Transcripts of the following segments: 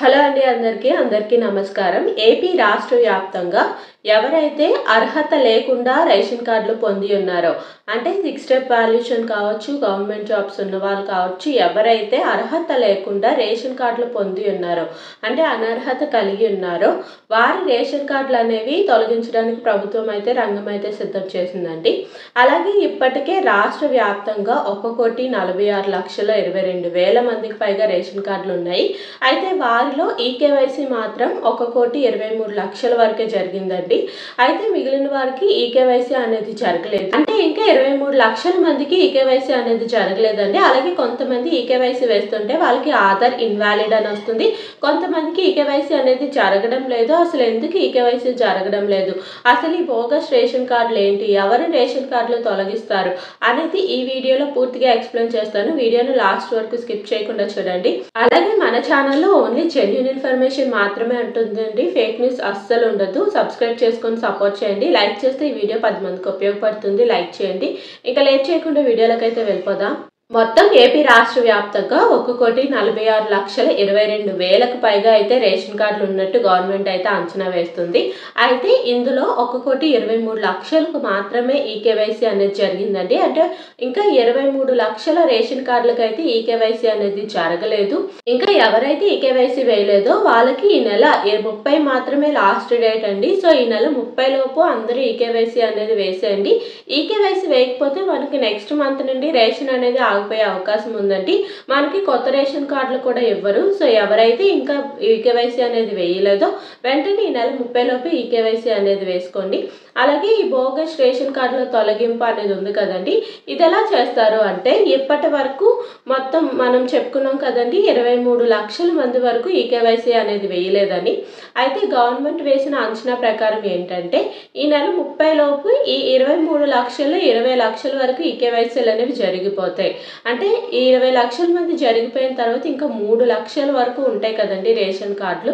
Hello అండి అందరికీ నమస్కారం. ఏపీ రాష్ట్ర వ్యాప్తంగా ఎవరైతే అర్హత లేకుండా రేషన్ కార్డులు పొంది ఉన్నారో, అంటే 6 స్టెప్ వాల్యుయేషన్ కావచ్చు, గవర్నమెంట్ జాబ్స్ ఉన్న వాళ్ళు కావచ్చు, ఎవరైతే అర్హత లేకుండా రేషన్ కార్డులు పొంది ఉన్నారో, అంటే అనర్హత కలిగి ఉన్నారో, వారి రేషన్ కార్డులు అనేవి తొలగించడానికి ప్రభుత్వం అయితే రంగం అయితే సిద్ధం చేసిందండి. అలాగే ఇప్పటికే రాష్ట్ర వ్యాప్తంగా 1,46,22,000 మందికి పైగా రేషన్ కార్డులు ఉన్నాయి. అయితే వారిలో ఈకేవైసీ మాత్రం 1,23,00,000 వరకే జరిగిందండి. అయితే మిగిలిన వారికి ఈకేవైసీ అనేది జరగలేదు. అంటే ఇంకా 23 లక్షల మందికి ఈకేవైసీ అనేది జరగలేదండి. అలాగే కొంతమంది ఈకేవైసీ వేస్తుంటే వాళ్ళకి ఆధార్ ఇన్వాలిడ్ అని వస్తుంది. కొంతమందికి ఈకేవైసీ అనేది జరగడం లేదు. అసలు ఎందుకు ఈకేవైసీ జరగడం లేదు, అసలు ఈ బోగస్ రేషన్ కార్డులు ఏంటి, ఎవరు రేషన్ కార్డులు తొలగిస్తారు అనేది ఈ వీడియోలో పూర్తిగా ఎక్స్ప్లెయిన్ చేస్తాను. వీడియోను లాస్ట్ వరకు స్కిప్ చేయకుండా చూడండి. అలాగే మన ఛానల్లో ఓన్లీ జెన్యూన్ ఇన్ఫర్మేషన్ మాత్రమే ఉంటుందండి, ఫేక్ న్యూస్ అస్సలు ఉండదు. సబ్స్క్రైబ్ చేసుకొని సపోర్ట్ చేయండి. లైక్ చేస్తే ఈ వీడియో 10 మందికి ఉపయోగపడుతుంది. లైక్ చేయండి. ఇంకా లేట్ చేయకుండా వీడియోలోకి అయితే వెళ్ళిపోదాం. మొత్తం ఏపీ రాష్ట్ర వ్యాప్తంగా 1,46,22,000 పైగా అయితే రేషన్ కార్డులు ఉన్నట్టు గవర్నమెంట్ అయితే అంచనా వేస్తుంది. అయితే ఇందులో 1,23,00,000 మాత్రమే ఈకేవైసీ అనేది జరిగిందండి. అంటే ఇంకా 23 లక్షల రేషన్ కార్డులకు అయితే ఈకేవైసీ అనేది జరగలేదు. ఇంకా ఎవరైతే ఈకేవైసీ వేయలేదో వాళ్ళకి ఈ నెల 30 మాత్రమే లాస్ట్ డేట్ అండి. సో ఈ నెల 30 లోపు అందరూ ఈకేవైసీ అనేది వేసేయండి. ఈకేవైసీ వేయకపోతే మనకి నెక్స్ట్ మంత్ నుండి రేషన్ అనేది ఆగిపోయే అవకాశం ఉందండి. మనకి కొత్త రేషన్ కార్డులు కూడా ఇవ్వరు. సో ఎవరైతే ఇంకా ఈకేవైసీ అనేది వేయలేదో వెంటనే ఈ నెల 30 లోపు ఈకేవైసీ అనేది వేసుకోండి. అలాగే ఈ బోగస్ రేషన్ కార్డుల తొలగింపు అనేది ఉంది కదండి, ఇది ఎలా చేస్తారు అంటే ఇప్పటి వరకు మొత్తం మనం చెప్పుకున్నాం కదండి, 23 లక్షల మంది వరకు ఈకేవైసీ అనేది వేయలేదని. అయితే గవర్నమెంట్ వేసిన అంచనా ప్రకారం ఏంటంటే ఈ నెల 30 లోపు ఈ 23 లక్షలు 20 లక్షల వరకు ఈకేవైసీలు అనేవి జరిగిపోతాయి. అంటే ఈ 20 లక్షల మంది జరిగిపోయిన తర్వాత ఇంకా 3 లక్షల వరకు ఉంటాయి కదండి రేషన్ కార్డులు.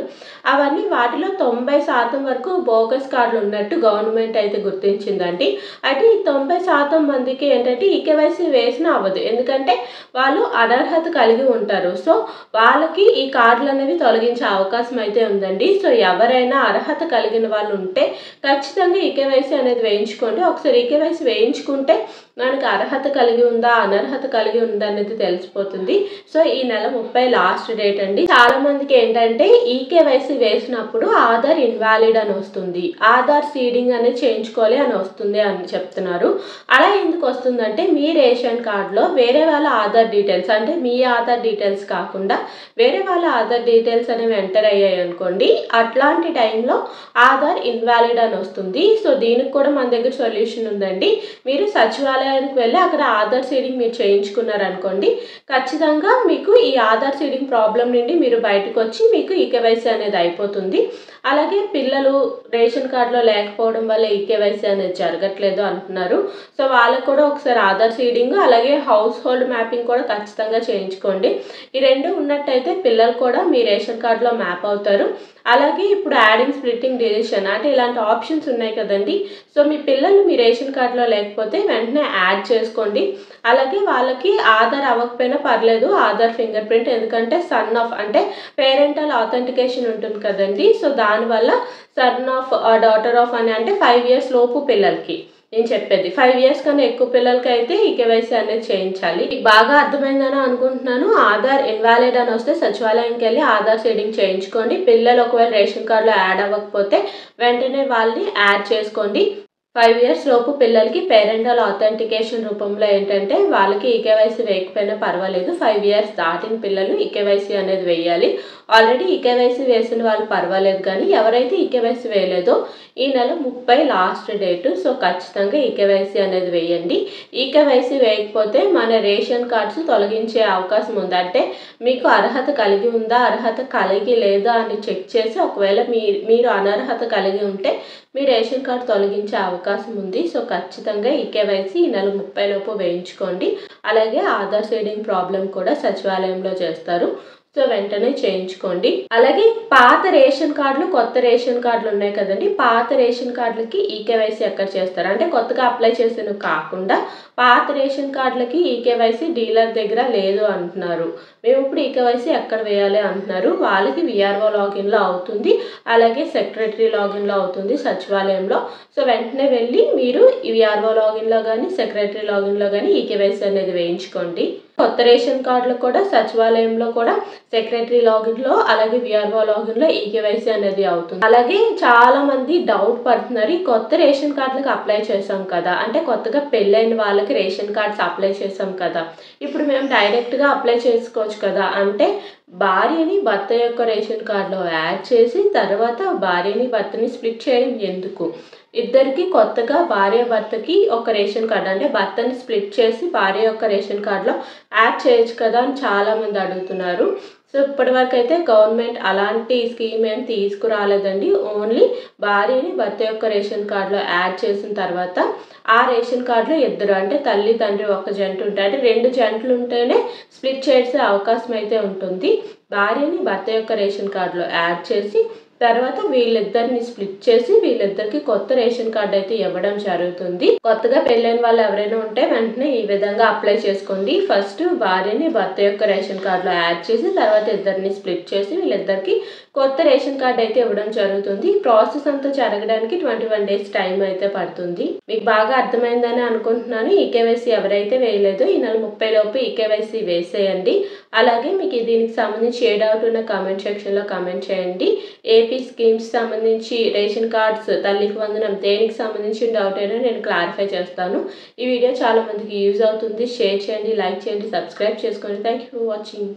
అవన్నీ వాటిలో 90% వరకు బోగస్ కార్డులు ఉన్నట్టు గవర్నమెంట్ అయితే గుర్తించిందండి. అయితే ఈ 90% మందికి ఏంటంటే ఈకేవైసీ వేసినా అవ్వదు, ఎందుకంటే వాళ్ళు అనర్హత కలిగి ఉంటారు. సో వాళ్ళకి ఈ కార్డులు అనేవి తొలగించే అవకాశం అయితే ఉందండి. సో ఎవరైనా అర్హత కలిగిన వాళ్ళు ఉంటే ఖచ్చితంగా ఈకేవైసీ అనేది వేయించుకోండి. ఒకసారి ఈకేవైసీ వేయించుకుంటే మనకు అర్హత కలిగి ఉందా అనర్హత కలిగి ఉందా అనేది తెలిసిపోతుంది. సో ఈ నెల 30 లాస్ట్ డేట్ అండి. చాలా మందికి ఏంటంటే ఈకేవైసీ వేసినప్పుడు ఆధార్ ఇన్వాలిడ్ అని వస్తుంది, ఆధార్ సీడింగ్ అనేది చేయించుకోవాలి అని వస్తుంది అని చెప్తున్నారు. అలా ఎందుకు వస్తుందంటే మీ రేషన్ కార్డులో వేరే వాళ్ళ ఆధార్ డీటెయిల్స్, అంటే మీ ఆధార్ డీటెయిల్స్ కాకుండా వేరే వాళ్ళ ఆధార్ డీటెయిల్స్ అనేవి ఎంటర్ అయ్యాయి అనుకోండి, అట్లాంటి టైంలో ఆధార్ ఇన్వాలిడ్ అని వస్తుంది. సో దీనికి కూడా మన దగ్గర సొల్యూషన్ ఉందండి. మీరు సచివాలయానికి వెళ్ళి అక్కడ ఆధార్ సీడింగ్ మీరు చేయించుకున్నారనుకోండి, ఖచ్చితంగా మీకు ఈ ఆధార్ సీడింగ్ ప్రాబ్లం నుండి మీరు బయటకు వచ్చి మీకు ఈకేవైసీ అనేది అయిపోతుంది. అలాగే పిల్లలు రేషన్ కార్డులో లేకపోవడం వల్ల ఈకేవైసీ అనేది జరగట్లేదు అంటున్నారు. సో వాళ్ళకు కూడా ఒకసారి ఆధార్ సీడింగ్ అలాగే హౌస్ హోల్డ్ మ్యాపింగ్ కూడా ఖచ్చితంగా చేయించుకోండి. ఈ రెండు ఉన్నట్టయితే పిల్లలు కూడా మీ రేషన్ కార్డులో మ్యాప్ అవుతారు. అలాగే ఇప్పుడు యాడింగ్, స్ప్లిట్టింగ్, డిలీషన్ అంటే ఇలాంటి ఆప్షన్స్ ఉన్నాయి కదండి. సో మీ పిల్లలు మీ రేషన్ కార్డులో లేకపోతే వెంటనే యాడ్ చేసుకోండి. అలాగే వాళ్ళకి ఆధార్ అవ్వకపోయినా పర్లేదు, ఆధార్ ఫింగర్ ప్రింట్, ఎందుకంటే సన్ ఆఫ్ అంటే పేరెంటల్ ఆథెంటికేషన్ ఉంటుంది కదండి. సో దానివల్ల సన్ ఆఫ్ డాటర్ ఆఫ్ అని అంటే 5 years లోపు పిల్లలకి నేను చెప్పేది, 5 years కన్నా ఎక్కువ పిల్లలకి అయితే ఈకేవైసీ అనేది చేయించాలి. బాగా అర్థమైందని అనుకుంటున్నాను. ఆధార్ ఇన్వాలిడ్ అని వస్తే సచివాలయంకి వెళ్ళి ఆధార్ సీడింగ్ చేయించుకోండి. పిల్లలు ఒకవేళ రేషన్ కార్డులో యాడ్ అవ్వకపోతే వెంటనే వాళ్ళని యాడ్ చేసుకోండి. 5 years లోపు పిల్లలకి పేరెంటల్ ఆథెంటికేషన్ రూపంలో ఏంటంటే వాళ్ళకి ఈకేవైసీ వేయకపోయినా పర్వాలేదు, 5 years దాటిన పిల్లలు ఈకేవైసీ అనేది వేయాలి. ఆల్రెడీ ఈకేవైసీ వేసిన వాళ్ళు పర్వాలేదు, కానీ ఎవరైతే ఈకేవైసీ వేయలేదో ఈ నెల 30 లాస్ట్ డేటు. సో ఖచ్చితంగా ఈకేవైసీ అనేది వేయండి. ఈకేవైసీ వేయకపోతే మన రేషన్ కార్డ్స్ తొలగించే అవకాశం ఉంది. అంటే మీకు అర్హత కలిగి ఉందా అర్హత కలిగి లేదా అని చెక్ చేసి ఒకవేళ మీరు అనర్హత కలిగి ఉంటే మీ రేషన్ కార్డు తొలగించే అవకాశం ఉంది. సో ఖచ్చితంగా ఈకేవైసీ ఈ నెల 30 లోపు వేయించుకోండి. అలాగే ఆధార్ సీడింగ్ ప్రాబ్లం కూడా సచివాలయంలో చేస్తారు. సో వెంటనే చేయించుకోండి. అలాగే పాత రేషన్ కార్డులు, కొత్త రేషన్ కార్డులు ఉన్నాయి కదండి. పాత రేషన్ కార్డులకి ఈకేవైసీ ఎక్కడ చేస్తారు అంటే కొత్తగా అప్లై చేసినవి కాకుండా పాత రేషన్ కార్డులకి ఈకేవైసీ డీలర్ దగ్గర లేదు అంటున్నారు. మేము ఇప్పుడు ఈకేవైసీ ఎక్కడ వేయాలి అంటున్నారు. వాళ్ళకి విఆర్ఓ లాగిన్లో అవుతుంది, అలాగే సెక్రటరీ లాగిన్లో అవుతుంది సచివాలయంలో. సో వెంటనే వెళ్ళి మీరు ఈ విఆర్ఓ లాగిన్లో కానీ సెక్రటరీ లాగిన్లో కానీ ఈకేవైసీ అనేది వేయించుకోండి. కొత్త రేషన్ కార్డులు కూడా సచివాలయంలో కూడా సెక్రటరీ లాగిన్లో అలాగే విఆర్ఓ లాగిన్లో ఈకేవైసీ అనేది అవుతుంది. అలాగే చాలా మంది డౌట్ పడుతున్నారు, ఈ కొత్త రేషన్ కార్డులకు అప్లై చేసాం కదా, అంటే కొత్తగా పెళ్ళైన వాళ్ళకి రేషన్ కార్డ్స్ అప్లై చేసాం కదా, ఇప్పుడు మేము డైరెక్ట్గా అప్లై చేసుకోవచ్చు కదా అంటే భార్యని భర్త యొక్క రేషన్ కార్డులో యాడ్ చేసి తర్వాత భార్యని భర్తని స్ప్లిట్ చేయడం ఎందుకు? ఇద్దరికి కొత్తగా భార్య భర్తకి ఒక రేషన్ కార్డు అంటే భర్తని స్ప్లిట్ చేసి భార్య యొక్క రేషన్ కార్డులో యాడ్ చేయొచ్చు కదా అని చాలామంది అడుగుతున్నారు. సో ఇప్పటివరకు అయితే గవర్నమెంట్ అలాంటి స్కీమ్ ఏం తీసుకురాలేదండి. ఓన్లీ భార్యని భర్త యొక్క రేషన్ కార్డులో యాడ్ చేసిన తర్వాత ఆ రేషన్ కార్డులో ఇద్దరు అంటే తల్లి తండ్రి ఒక జంట ఉంటాయి, అంటే 2 జంటలు ఉంటేనే స్ప్లిట్ చేసే అవకాశం అయితే ఉంటుంది. భార్యని భర్త యొక్క రేషన్ కార్డులో యాడ్ చేసి తర్వాత వీళ్ళిద్దరిని స్ప్లిట్ చేసి వీళ్ళిద్దరికి కొత్త రేషన్ కార్డు అయితే ఇవ్వడం జరుగుతుంది. కొత్తగా పెళ్ళైన వాళ్ళు ఎవరైనా ఉంటే వెంటనే ఈ విధంగా అప్లై చేసుకోండి. ఫస్ట్ భార్యని భర్త యొక్క రేషన్ కార్డులో యాడ్ చేసి తర్వాత ఇద్దరిని స్ప్లిట్ చేసి వీళ్ళిద్దరికి కొత్త రేషన్ కార్డు అయితే ఇవ్వడం జరుగుతుంది. ప్రాసెస్ అంతా జరగడానికి 21 డేస్ టైం అయితే పడుతుంది. మీకు బాగా అర్థమైందని అనుకుంటున్నాను. ఈకేవైసీ ఎవరైతే వేయలేదో ఈ నెల 30 లోపు ఈకేవైసీ వేసేయండి. అలాగే మీకు దీనికి సంబంధించి ఏ డౌట్ ఉన్న కామెంట్ సెక్షన్లో కామెంట్ చేయండి. ఏపీ స్కీమ్స్ సంబంధించి రేషన్ కార్డ్స్, తల్లికి వందనం దేనికి సంబంధించిన డౌట్ అయినా నేను క్లారిఫై చేస్తాను. ఈ వీడియో చాలా మందికి యూజ్ అవుతుంది. షేర్ చేయండి, లైక్ చేయండి, సబ్స్క్రైబ్ చేసుకోండి. Thank you for watching.